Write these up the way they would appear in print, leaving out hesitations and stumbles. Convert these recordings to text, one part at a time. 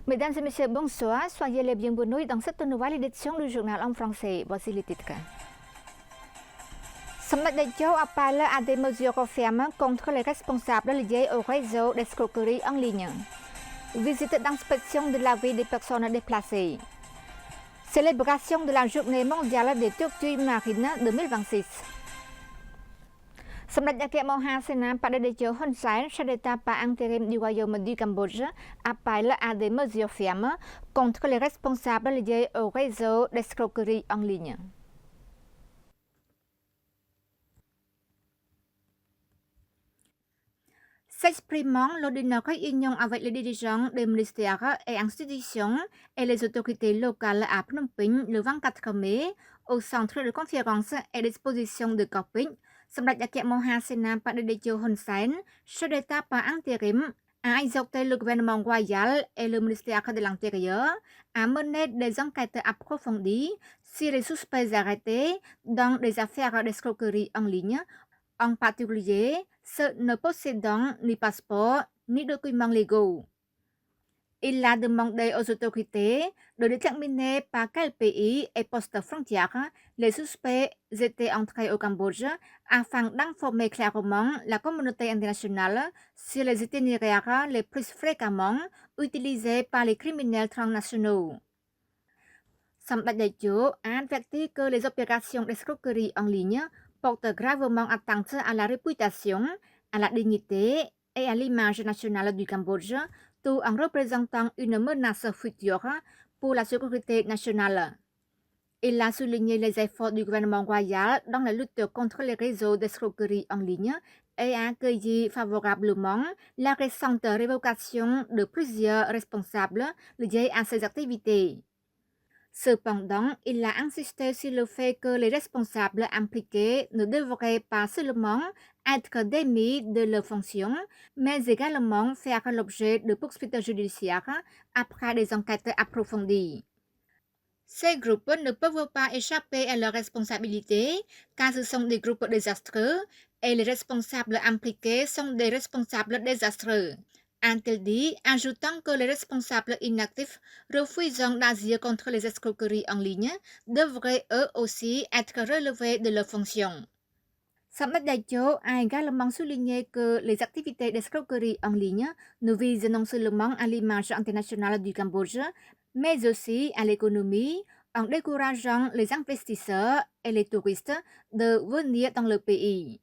Mesdames et messieurs, bonsoir. Soyez les bienvenus dans cette nouvelle édition du journal en français. Voici les titres. Sommet appelle à des mesures fermes contre les responsables liés au réseau d'escroquerie en ligne. Visite d'inspection de la vie des personnes déplacées. Célébration de la Journée mondiale des tortues marines 2026. សម្ដេចអគ្គមហាសេនាបតីតេជោហ៊ុនសែន chef d'État par intérim du Royaume du Cambodge, appelle à des mesures fermes contre les responsables liés au réseau d'escroquerie en ligne. S'exprimant lors d'une réunion avec les dirigeants des ministères et institutions et les autorités locales à Phnom Penh le 24 mai, au centre de conférence et d'exposition de Coping, សម្ដេចអគ្គមហាសេនាបតីតេជោហ៊ុនសែន chef d'État par intérim, a exhorté le gouvernement royal et le ministère de l'Intérieur à mener des enquêtes approfondies sur les suspects arrêtés dans des affaires d'escroquerie en ligne, en particulier ceux ne possédant ni passeport ni documents légaux. Il a demandé aux autorités de déterminer par quel pays et poste frontière les suspects étaient entrés au Cambodge afin d'informer clairement la communauté internationale sur les itinéraires les plus fréquemment utilisés par les criminels transnationaux. Samdech Techo a averti que les opérations d'escroquerie en ligne portent gravement atteinte à la réputation, à la dignité et à l'image nationale du Cambodge, tout en représentant une menace future pour la sécurité nationale. Il a souligné les efforts du gouvernement royal dans la lutte contre les réseaux d'escroquerie en ligne et a accueilli favorablement la récente révocation de plusieurs responsables liés à ces activités. Cependant, il a insisté sur le fait que les responsables impliqués ne devraient pas seulement être démis de leurs fonctions, mais également faire l'objet de poursuites judiciaires après des enquêtes approfondies. Ces groupes ne peuvent pas échapper à leurs responsabilités car ce sont des groupes désastreux et les responsables impliqués sont des responsables désastreux, a-t-il dit, ajoutant que les responsables inactifs refusant d'agir contre les escroqueries en ligne devraient eux aussi être relevés de leurs fonctions. Samdech Techo a également souligné que les activités d'escroquerie en ligne ne visent non seulement à l'image internationale du Cambodge, mais aussi à l'économie, en décourageant les investisseurs et les touristes de venir dans le pays.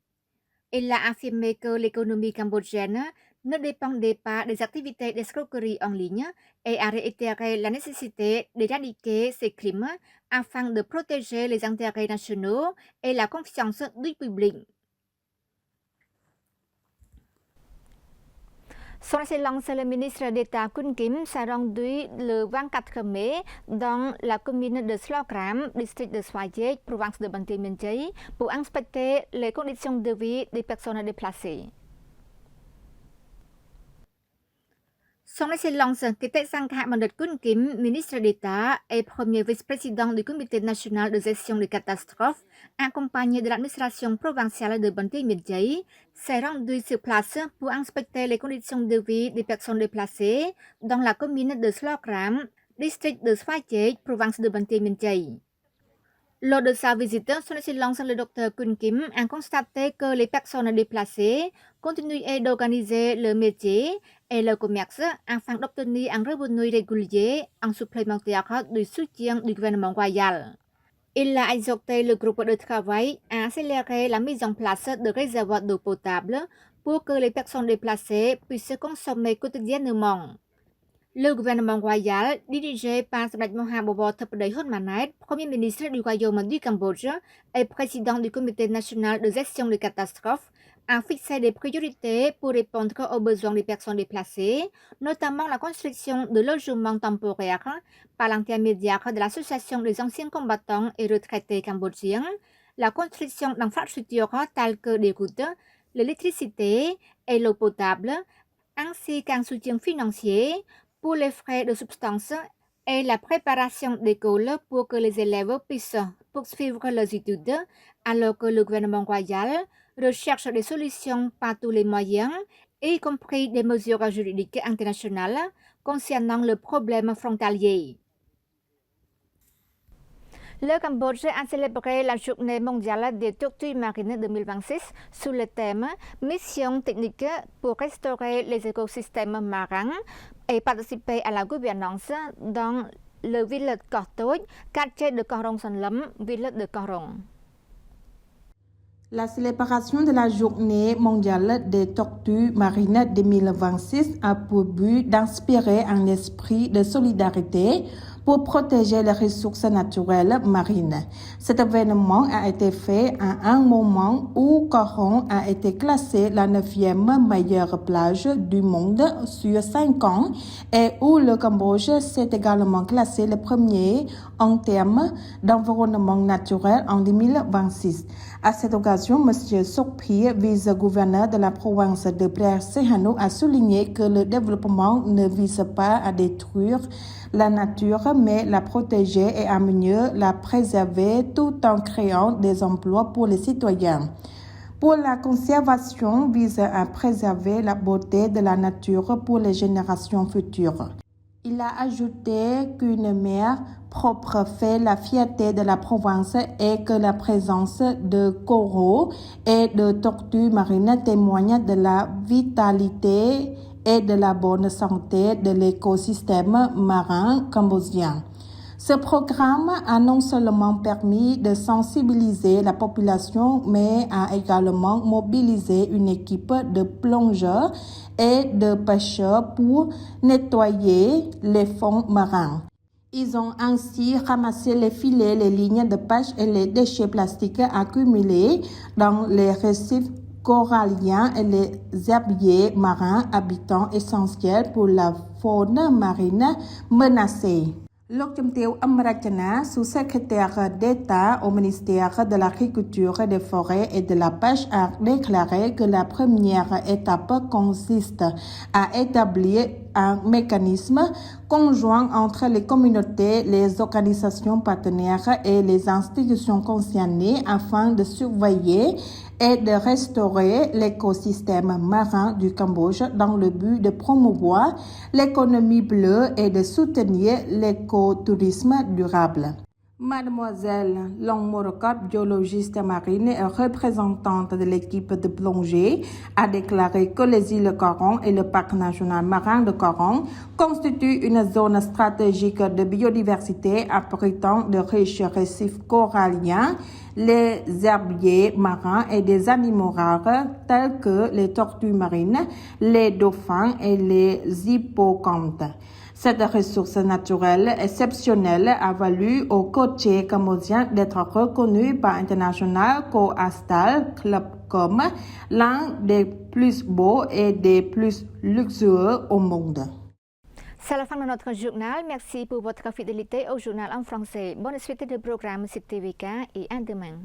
Il a affirmé que l'économie cambodgienne ne dépendait pas des activités d'escroquerie en ligne et a réitéré la nécessité d'éradiquer ces crimes afin de protéger les intérêts nationaux et la confiance du public. Son Excellence le ministre d'État Kun Kim s'est rendu le 24 mai dans la commune de Slokram, district de Swayek, province de Banteay Mean Chey, pour inspecter les conditions de vie des personnes déplacées. Son Excellence Kitek Sangha Mandit Kun Kim, ministre d'État et premier vice-président du Comité national de gestion des catastrophes, accompagné de l'administration provinciale de Banteay Mean Chey, s'est rendu sur place pour inspecter les conditions de vie des personnes déplacées dans la commune de Slokram, district de Swayek, province de Banteay Mean Chey. Lors de sa visite, son Excellence le Dr Kun Kim a constaté que les personnes déplacées continuaient d'organiser leur métier et leur commerce afin d'obtenir un revenu régulier en supplémentaire du soutien du gouvernement royal. Il a exhorté le groupe de travail à accélérer la mise en place de réservoirs d'eau potable pour que les personnes déplacées puissent consommer quotidiennement. Le gouvernement royal, dirigé par Samdech Mahabobor Theppaday Hun Manet, premier ministre du Royaume du Cambodge et président du Comité national de gestion des catastrophes, a fixé des priorités pour répondre aux besoins des personnes déplacées, notamment la construction de logements temporaires par l'intermédiaire de l'Association des anciens combattants et retraités cambodgiens, la construction d'infrastructures telles que des routes, l'électricité et l'eau potable, ainsi qu'un soutien financier pour les frais de substance et la préparation d'écoles pour que les élèves puissent poursuivre leurs études, alors que le gouvernement royal recherche des solutions par tous les moyens y compris des mesures juridiques internationales concernant le problème frontalier. Le Cambodge a célébré la Journée mondiale des tortues marines 2026 sous le thème Mission technique pour restaurer les écosystèmes marins et participer à la gouvernance dans le village Kortoy, quartier de Korong Sanlam, village de Korong. La célébration de la Journée mondiale des tortues marines 2026 a pour but d'inspirer un esprit de solidarité pour protéger les ressources naturelles marines. Cet événement a été fait à un moment où Korong a été classée la 9e meilleure plage du monde sur 5 ans et où le Cambodge s'est également classé le premier en termes d'environnement naturel en 2026. À cette occasion, M. Sokpi, vice-gouverneur de la province de Bresse-Hano, a souligné que le développement ne vise pas à détruire la nature, mais la protéger et à mieux la préserver tout en créant des emplois pour les citoyens. Pour la conservation vise à préserver la beauté de la nature pour les générations futures. Il a ajouté qu'une mer propre fait la fierté de la province et que la présence de coraux et de tortues marines témoigne de la vitalité et de la bonne santé de l'écosystème marin cambodgien. Ce programme a non seulement permis de sensibiliser la population, mais a également mobilisé une équipe de plongeurs et de pêcheurs pour nettoyer les fonds marins. Ils ont ainsi ramassé les filets, les lignes de pêche et les déchets plastiques accumulés dans les récifs coralliens et les herbiers marins, habitants essentiels pour la faune marine menacée. Lok Chumteo Amrachana, sous-secrétaire d'État au ministère de l'Agriculture, des Forêts et de la Pêche, a déclaré que la première étape consiste à établir un mécanisme conjoint entre les communautés, les organisations partenaires et les institutions concernées afin de surveiller et de restaurer l'écosystème marin du Cambodge dans le but de promouvoir l'économie bleue et de soutenir l'écotourisme durable. Mademoiselle Long Morokot, biologiste marine et représentante de l'équipe de plongée, a déclaré que les îles Korong et le parc national marin de Korong constituent une zone stratégique de biodiversité abritant de riches récifs coralliens, les herbiers marins et des animaux rares tels que les tortues marines, les dauphins et les hippocampes. Cette ressource naturelle exceptionnelle a valu au côtier cambodgien d'être reconnu par International Coastal Club comme l'un des plus beaux et des plus luxueux au monde. C'est la fin de notre journal. Merci pour votre fidélité au journal en français. Bonne suite du programme CTVK et à demain.